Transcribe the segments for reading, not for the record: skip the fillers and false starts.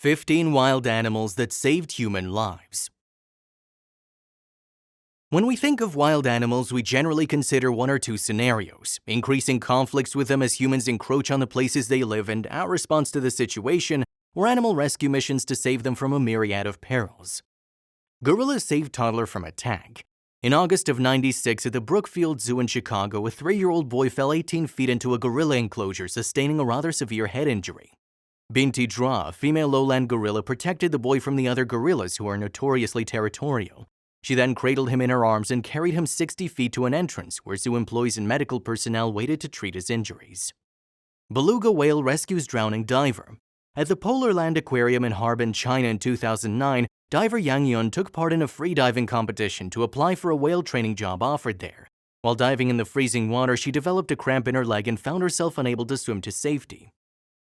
15 wild animals that saved human lives. When we think of wild animals, we generally consider one or two scenarios: increasing conflicts with them as humans encroach on the places they live, and our response to the situation, or animal rescue missions to save them from a myriad of perils. Gorillas saved toddler from attack. In August of '96 at the Brookfield Zoo in Chicago, a 3-year-old boy fell 18 feet into a gorilla enclosure, sustaining a rather severe head injury. Binti Dra, a female lowland gorilla, protected the boy from the other gorillas who are notoriously territorial. She then cradled him in her arms and carried him 60 feet to an entrance where zoo employees and medical personnel waited to treat his injuries. Beluga whale rescues drowning diver. At the Polar Land Aquarium in Harbin, China in 2009, diver Yang Yun took part in a free diving competition to apply for a whale training job offered there. While diving in the freezing water, she developed a cramp in her leg and found herself unable to swim to safety.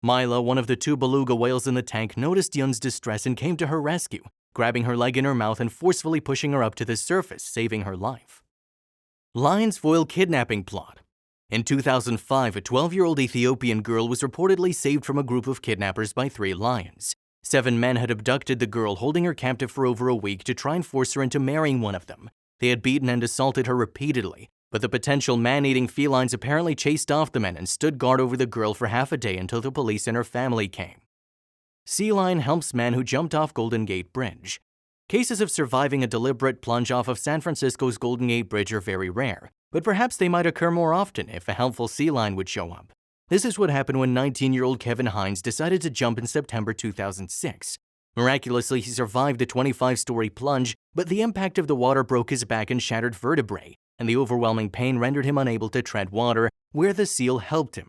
Mila, one of the 2 beluga whales in the tank, noticed Yun's distress and came to her rescue, grabbing her leg in her mouth and forcefully pushing her up to the surface, saving her life. Lions foil kidnapping plot. In 2005, a 12-year-old Ethiopian girl was reportedly saved from a group of kidnappers by 3 lions. 7 men had abducted the girl, holding her captive for over a week to try and force her into marrying one of them. They had beaten and assaulted her repeatedly, but the potential man-eating felines apparently chased off the men and stood guard over the girl for half a day until the police and her family came. Sea lion helps man who jumped off Golden Gate Bridge. Cases of surviving a deliberate plunge off of San Francisco's Golden Gate Bridge are very rare, but perhaps they might occur more often if a helpful sea lion would show up. This is what happened when 19-year-old Kevin Hines decided to jump in September 2006. Miraculously, he survived the 25-story plunge, but the impact of the water broke his back and shattered vertebrae, and the overwhelming pain rendered him unable to tread water, where the seal helped him.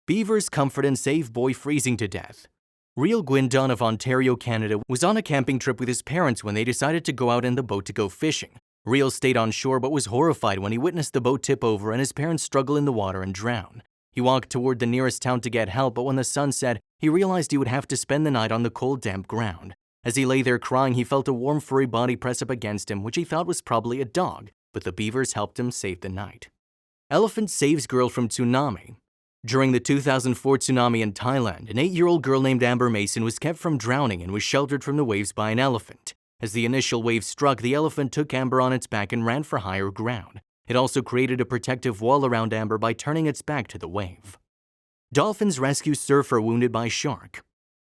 Beavers comfort and save boy freezing to death. Real Gwindon of Ontario, Canada, was on a camping trip with his parents when they decided to go out in the boat to go fishing. Real stayed on shore but was horrified when he witnessed the boat tip over and his parents struggle in the water and drown. He walked toward the nearest town to get help, but when the sun set, he realized he would have to spend the night on the cold, damp ground. As he lay there crying, he felt a warm, furry body press up against him, which he thought was probably a dog, but the beavers helped him save the night. Elephant saves girl from tsunami. During the 2004 tsunami in Thailand, an 8-year-old girl named Amber Mason was kept from drowning and was sheltered from the waves by an elephant. As the initial wave struck, the elephant took Amber on its back and ran for higher ground. It also created a protective wall around Amber by turning its back to the wave. Dolphins rescue surfer wounded by shark.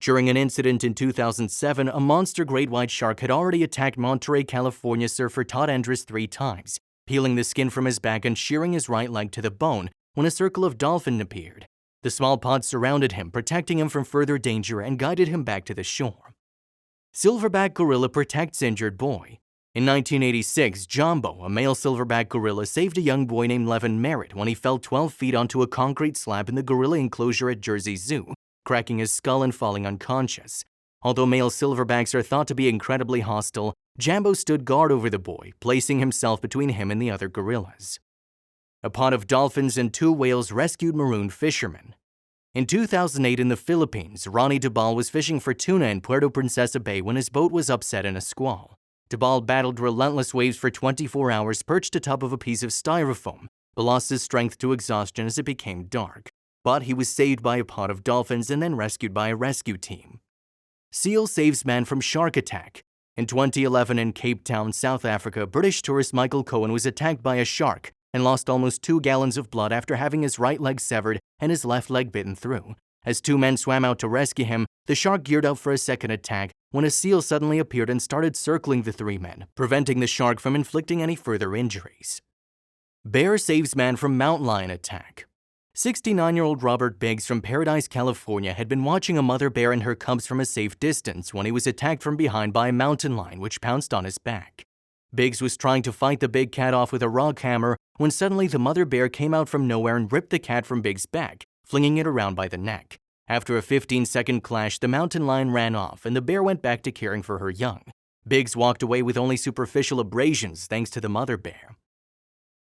During an incident in 2007, a monster great white shark had already attacked Monterey, California surfer Todd Endress 3 times, peeling the skin from his back and shearing his right leg to the bone when a circle of dolphins appeared. The small pod surrounded him, protecting him from further danger and guided him back to the shore. Silverback gorilla protects injured boy. In 1986, Jumbo, a male silverback gorilla, saved a young boy named Levin Merritt when he fell 12 feet onto a concrete slab in the gorilla enclosure at Jersey Zoo, cracking his skull and falling unconscious. Although male silverbacks are thought to be incredibly hostile, Jumbo stood guard over the boy, placing himself between him and the other gorillas. A pod of dolphins and 2 whales rescued marooned fishermen. In 2008 in the Philippines, Ronnie Dubal was fishing for tuna in Puerto Princesa Bay when his boat was upset in a squall. Dubal battled relentless waves for 24 hours perched atop of a piece of styrofoam, but lost his strength to exhaustion as it became dark. But he was saved by a pod of dolphins and then rescued by a rescue team. Seal saves man from shark attack. In 2011 in Cape Town, South Africa, British tourist Michael Cohen was attacked by a shark and lost almost 2 gallons of blood after having his right leg severed and his left leg bitten through. As 2 men swam out to rescue him, the shark geared up for a second attack when a seal suddenly appeared and started circling the 3 men, preventing the shark from inflicting any further injuries. Bear saves man from mountain lion attack. 69-year-old Robert Biggs from Paradise, California had been watching a mother bear and her cubs from a safe distance when he was attacked from behind by a mountain lion which pounced on his back. Biggs was trying to fight the big cat off with a rock hammer when suddenly the mother bear came out from nowhere and ripped the cat from Biggs' back, flinging it around by the neck. After a 15-second clash, the mountain lion ran off and the bear went back to caring for her young. Biggs walked away with only superficial abrasions thanks to the mother bear.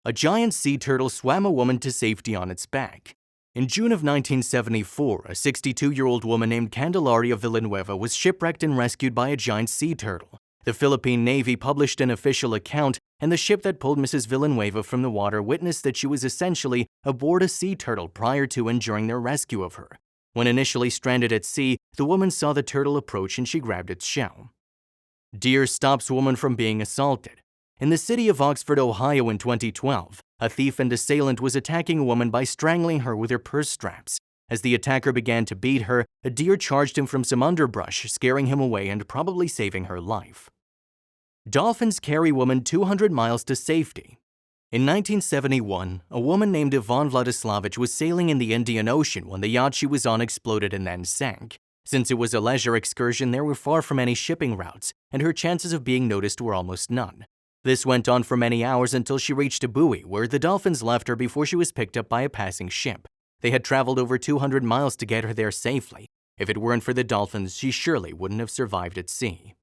A giant sea turtle swam a woman to safety on its back. In June of 1974, a 62-year-old woman named Candelaria Villanueva was shipwrecked and rescued by a giant sea turtle. The Philippine Navy published an official account, and the ship that pulled Mrs. Villanueva from the water witnessed that she was essentially aboard a sea turtle prior to and during their rescue of her. When initially stranded at sea, the woman saw the turtle approach and she grabbed its shell. Deer stops woman from being assaulted. In the city of Oxford, Ohio in 2012, a thief and assailant was attacking a woman by strangling her with her purse straps. As the attacker began to beat her, a deer charged him from some underbrush, scaring him away and probably saving her life. Dolphins carry woman 200 miles to safety. In 1971, a woman named Yvonne Vladislavich was sailing in the Indian Ocean when the yacht she was on exploded and then sank. Since it was a leisure excursion, there were far from any shipping routes, and her chances of being noticed were almost none. This went on for many hours until she reached a buoy, where the dolphins left her before she was picked up by a passing ship. They had traveled over 200 miles to get her there safely. If it weren't for the dolphins, she surely wouldn't have survived at sea.